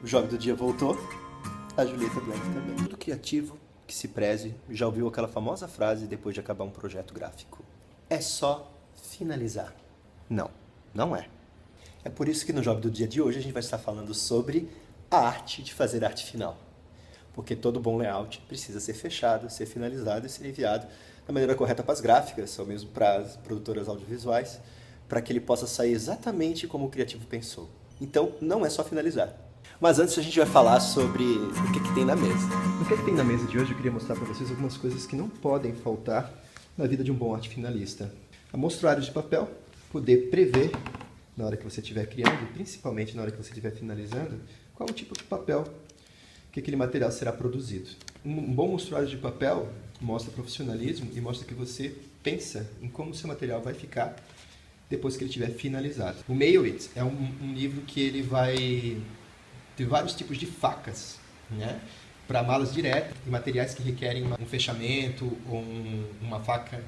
O Jovem do Dia voltou, a Julieta Blank também. Tudo criativo que se preze já ouviu aquela famosa frase depois de acabar um projeto gráfico: é só finalizar. Não, não é. É por isso que no Jovem do Dia de hoje a gente vai estar falando sobre a arte de fazer arte final. Porque todo bom layout precisa ser fechado, ser finalizado e ser enviado da maneira correta para as gráficas, ou mesmo para as produtoras audiovisuais, para que ele possa sair exatamente como o criativo pensou. Então, não é só finalizar. Mas antes a gente vai falar sobre o que tem na mesa. O que tem na mesa de hoje eu queria mostrar para vocês algumas coisas que não podem faltar na vida de um bom arte finalista. Amostruário de papel, poder prever na hora que você estiver criando, e principalmente na hora que você estiver finalizando, qual o tipo de papel que aquele material será produzido. Um bom mostruário de papel mostra profissionalismo e mostra que você pensa em como o seu material vai ficar depois que ele estiver finalizado. O Mail It é um livro que ele vai ter vários tipos de facas, né? Para malas diretas e materiais que requerem um fechamento ou uma faca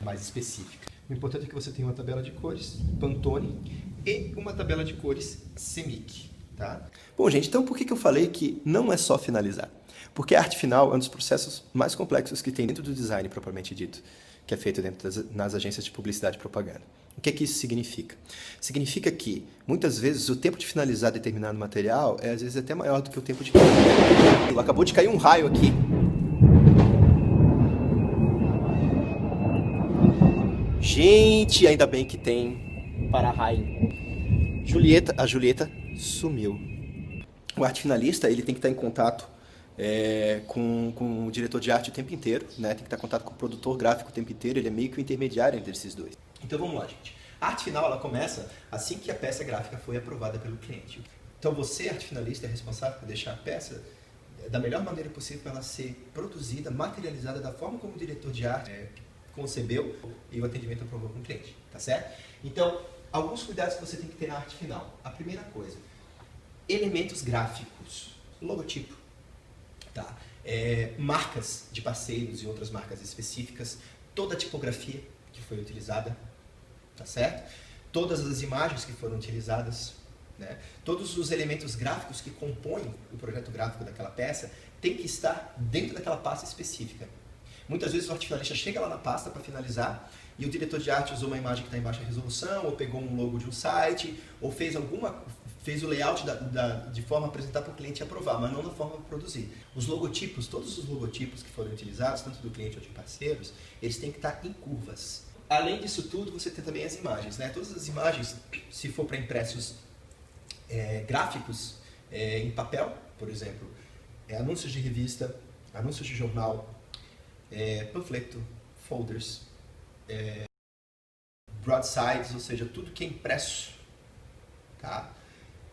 mais específica. O importante é que você tenha uma tabela de cores Pantone e uma tabela de cores CMYK. Tá? Bom, gente, então por que eu falei que não é só finalizar? Porque a arte final é um dos processos mais complexos que tem dentro do design propriamente dito, que é feito nas agências de publicidade e propaganda. O que isso significa? Significa que, muitas vezes, o tempo de finalizar determinado material é, às vezes, até maior do que o tempo de... Acabou de cair um raio aqui. Gente, ainda bem que tem para-raio. A Julieta sumiu. O arte finalista ele tem que estar em contato com o diretor de arte o tempo inteiro, né? Tem que estar em contato com o produtor gráfico o tempo inteiro, ele é meio que o intermediário entre esses dois. Então vamos lá, gente. A arte final ela começa assim que a peça gráfica foi aprovada pelo cliente. Então você, arte finalista, é responsável por deixar a peça da melhor maneira possível para ela ser produzida, materializada da forma como o diretor de arte concebeu e o atendimento aprovou com o cliente, tá certo? Então, alguns cuidados que você tem que ter na arte final. A primeira coisa, elementos gráficos, logotipo, tá? Marcas de parceiros e outras marcas específicas, toda a tipografia que foi utilizada, tá certo? Todas as imagens que foram utilizadas, né? Todos os elementos gráficos que compõem o projeto gráfico daquela peça tem que estar dentro daquela pasta específica. Muitas vezes o arte finalista chega lá na pasta para finalizar e o diretor de arte usou uma imagem que está em baixa resolução, ou pegou um logo de um site, ou fez o layout de forma a apresentar para o cliente aprovar, mas não da forma para produzir. Os logotipos, todos os logotipos que foram utilizados, tanto do cliente ou de parceiros, eles têm que estar em curvas. Além disso tudo, você tem também as imagens, né? Todas as imagens, se for para impressos gráficos, em papel, por exemplo, anúncios de revista, anúncios de jornal, panfleto, folders, broadsides, ou seja, tudo que é impresso, tá?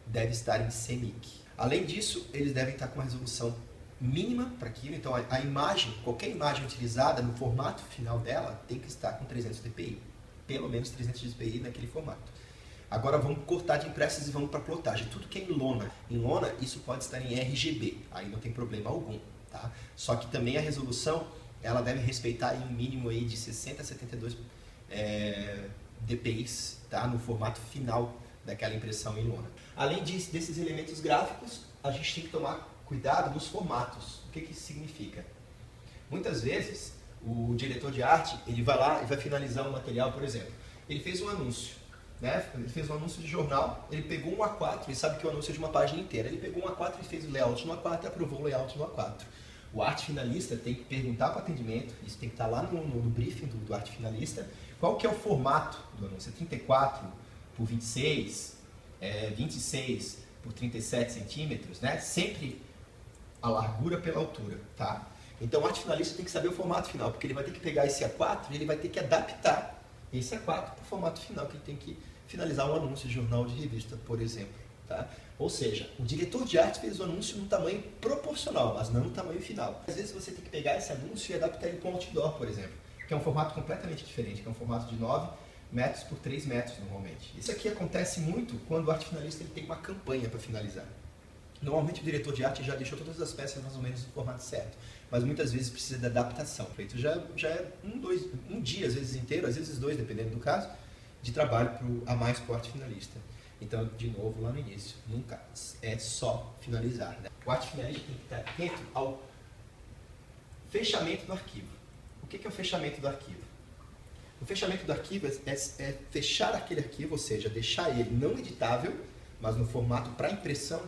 Deve estar em CMYK. Além disso, eles devem estar com uma resolução mínima para aquilo, então a imagem, qualquer imagem utilizada no formato final dela tem que estar com 300 dpi, pelo menos 300 dpi naquele formato. Agora vamos cortar de impressas e vamos para plotagem, tudo que é em lona. Em lona, isso pode estar em RGB, aí não tem problema algum, tá? Só que também a resolução ela deve respeitar um mínimo aí de 60 a 72 dpi, tá? No formato final daquela impressão em lona. Além desses elementos gráficos, a gente tem que tomar cuidado nos formatos. O que isso significa? Muitas vezes, o diretor de arte ele vai lá e vai finalizar um material, por exemplo. Ele fez um anúncio, né? Ele fez um anúncio de jornal, ele pegou um A4, ele sabe que o anúncio é de uma página inteira. Ele pegou um A4 e fez o layout no A4 e aprovou o layout no A4. O arte finalista tem que perguntar para o atendimento, isso tem que estar lá no briefing do arte finalista, qual que é o formato do anúncio. É 34 por 26, 26 por 37 centímetros, né? Sempre a largura pela altura, tá? Então o arte finalista tem que saber o formato final, porque ele vai ter que pegar esse A4 e ele vai ter que adaptar esse A4 para o formato final, que ele tem que finalizar um anúncio de jornal ou de revista, por exemplo. Tá? Ou seja, o diretor de arte fez o anúncio num tamanho proporcional, mas não no tamanho final. Às vezes você tem que pegar esse anúncio e adaptar ele para um outdoor, por exemplo, que é um formato completamente diferente, que é um formato de 9 metros por 3 metros normalmente. Isso aqui acontece muito quando o arte finalista ele tem uma campanha para finalizar. Normalmente o diretor de arte já deixou todas as peças mais ou menos no formato certo, mas muitas vezes precisa de adaptação. Feito já é um dia, às vezes inteiro, às vezes 2, dependendo do caso, de trabalho a mais para o arte finalista. Então, de novo, lá no início, nunca é só finalizar, né? O arte finalista tem que estar atento ao fechamento do arquivo. O que é o fechamento do arquivo? O fechamento do arquivo é fechar aquele arquivo, ou seja, deixar ele não editável, mas no formato para impressão,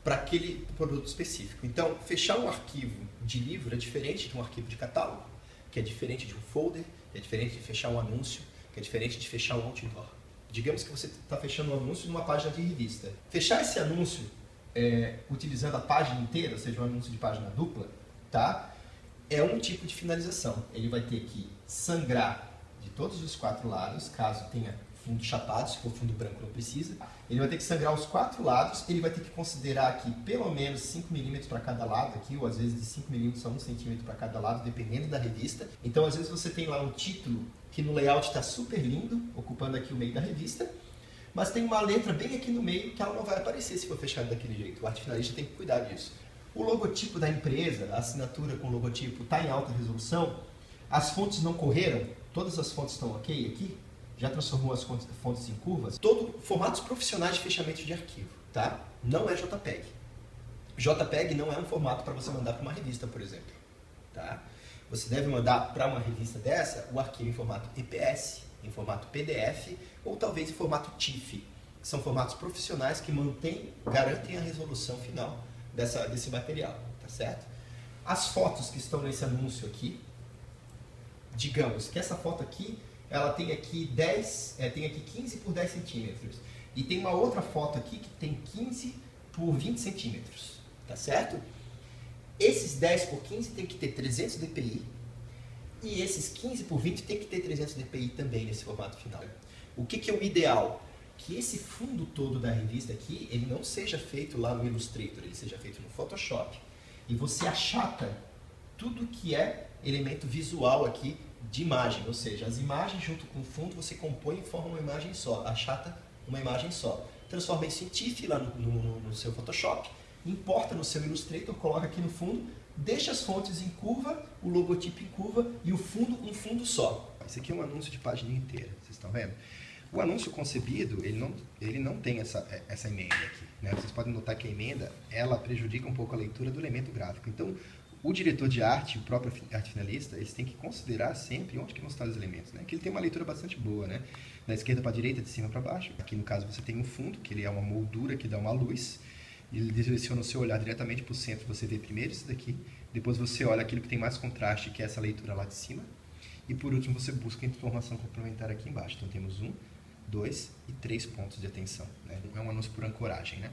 para aquele produto específico. Então, fechar um arquivo de livro é diferente de um arquivo de catálogo, que é diferente de um folder, que é diferente de fechar um anúncio, que é diferente de fechar um outdoor. Digamos que você está fechando um anúncio numa página de revista. Fechar esse anúncio utilizando a página inteira, ou seja, um anúncio de página dupla, tá? É um tipo de finalização. Ele vai ter que sangrar de todos os 4 lados, caso tenha fundo chapado, se for fundo branco não precisa. Ele vai ter que sangrar os 4 lados, ele vai ter que considerar aqui pelo menos 5 milímetros para cada lado, aqui, ou às vezes de 5 milímetros a 1 centímetro para cada lado, dependendo da revista. Então, às vezes você tem lá um título que no layout está super lindo, ocupando aqui o meio da revista, mas tem uma letra bem aqui no meio que ela não vai aparecer se for fechado daquele jeito. O arte finalista tem que cuidar disso. O logotipo da empresa, a assinatura com o logotipo está em alta resolução, as fontes não correram, todas as fontes estão ok aqui, já transformou as fontes em curvas. Formatos profissionais de fechamento de arquivo, tá? Não é JPEG. JPEG não é um formato para você mandar para uma revista, por exemplo, tá? Você deve mandar para uma revista dessa o arquivo em formato EPS, em formato PDF ou talvez em formato TIFF, que são formatos profissionais que garantem a resolução final desse material, tá certo? As fotos que estão nesse anúncio aqui, digamos que essa foto aqui, ela tem aqui 15 por 10 centímetros e tem uma outra foto aqui que tem 15 por 20 centímetros, tá certo? Esses 10 por 15 tem que ter 300 dpi e esses 15 por 20 tem que ter 300 dpi também nesse formato final. O que é o ideal? Que esse fundo todo da revista aqui, ele não seja feito lá no Illustrator, ele seja feito no Photoshop. E você achata tudo que é elemento visual aqui de imagem, ou seja, as imagens junto com o fundo você compõe e forma uma imagem só, achata uma imagem só. Transforma isso em TIFF lá no seu Photoshop, importa no seu Illustrator, coloca aqui no fundo, deixa as fontes em curva, o logotipo em curva e o fundo um fundo só. Esse aqui é um anúncio de página inteira, vocês estão vendo? O anúncio concebido, ele não tem essa emenda aqui, né? Vocês podem notar que a emenda, ela prejudica um pouco a leitura do elemento gráfico. Então, o diretor de arte, o próprio arte finalista, eles têm que considerar sempre onde que vão estar os elementos, né? Que ele tem uma leitura bastante boa, né? Da esquerda para a direita, de cima para baixo. Aqui, no caso, você tem um fundo, que ele é uma moldura que dá uma luz. Ele direciona o seu olhar diretamente para o centro. Você vê primeiro isso daqui, depois você olha aquilo que tem mais contraste, que é essa leitura lá de cima. E, por último, você busca informação complementar aqui embaixo. Então, temos 1, 2 e 3 pontos de atenção, né? É um anúncio por ancoragem, né?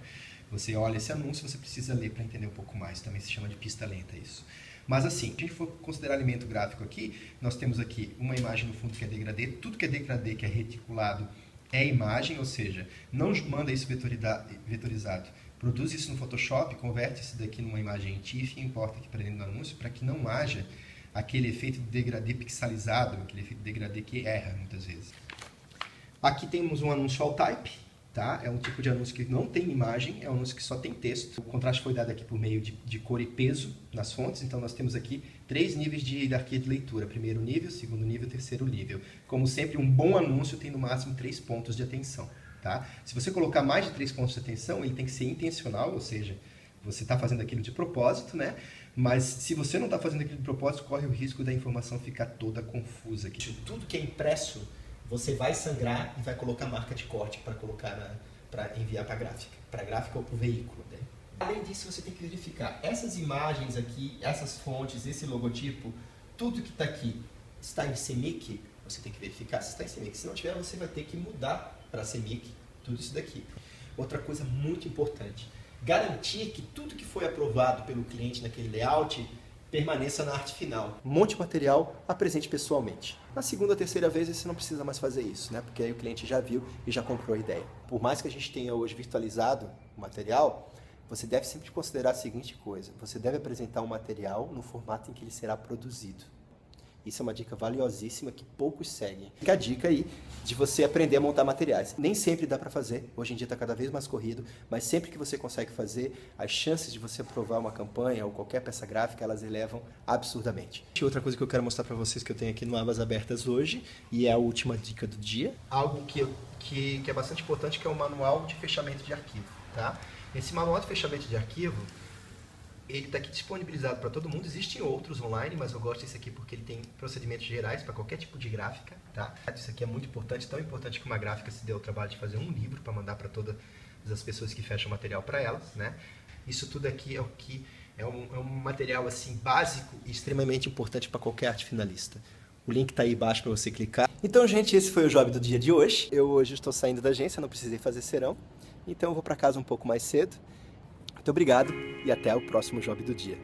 Você olha esse anúncio, você precisa ler para entender um pouco mais. Também se chama de pista lenta isso. Mas assim, se a gente for considerar elemento gráfico aqui, nós temos aqui uma imagem no fundo que é degradê. Tudo que é degradê, que é reticulado, é imagem, ou seja, não manda isso vetorizado. Produz isso no Photoshop, converte isso daqui numa imagem em TIFF e importa aqui para dentro do anúncio para que não haja aquele efeito de degradê pixelizado, aquele efeito de degradê que erra muitas vezes. Aqui temos um anúncio all type, tá? É um tipo de anúncio que não tem imagem, é um anúncio que só tem texto. O contraste foi dado aqui por meio de cor e peso nas fontes, então nós temos aqui 3 níveis de hierarquia de leitura. Primeiro nível, segundo nível, terceiro nível. Como sempre, um bom anúncio tem no máximo 3 pontos de atenção, tá? Se você colocar mais de 3 pontos de atenção, ele tem que ser intencional, ou seja, você está fazendo aquilo de propósito, né? Mas se você não está fazendo aquilo de propósito, corre o risco da informação ficar toda confusa aqui. Tudo que é impresso, você vai sangrar e vai colocar marca de corte para enviar para a gráfica ou para o veículo, né? Além disso, você tem que verificar essas imagens aqui, essas fontes, esse logotipo, tudo que está aqui está em CMYK, você tem que verificar se está em CMYK. Se não tiver, você vai ter que mudar para CMYK, tudo isso daqui. Outra coisa muito importante, garantir que tudo que foi aprovado pelo cliente naquele layout permaneça na arte final. Monte o material, apresente pessoalmente. Na segunda ou terceira vez você não precisa mais fazer isso, né? Porque aí o cliente já viu e já comprou a ideia. Por mais que a gente tenha hoje virtualizado o material, você deve sempre considerar a seguinte coisa: você deve apresentar o material no formato em que ele será produzido. Isso é uma dica valiosíssima que poucos seguem. Fica a dica aí de você aprender a montar materiais. Nem sempre dá para fazer, hoje em dia está cada vez mais corrido, mas sempre que você consegue fazer, as chances de você aprovar uma campanha ou qualquer peça gráfica, elas elevam absurdamente. E outra coisa que eu quero mostrar para vocês que eu tenho aqui no Abas Abertas hoje, e é a última dica do dia, algo que é bastante importante, que é o manual de fechamento de arquivo. Tá? Esse manual de fechamento de arquivo, ele está aqui disponibilizado para todo mundo. Existem outros online, mas eu gosto desse aqui porque ele tem procedimentos gerais para qualquer tipo de gráfica. Tá? Isso aqui é muito importante, tão importante que uma gráfica se deu o trabalho de fazer um livro para mandar para todas as pessoas que fecham material para elas. Né? Isso tudo aqui é o que é um material assim, básico e extremamente importante para qualquer arte finalista. O link está aí embaixo para você clicar. Então, gente, esse foi o job do dia de hoje. Eu hoje estou saindo da agência, não precisei fazer serão. Então eu vou para casa um pouco mais cedo. Muito obrigado e até o próximo job do dia.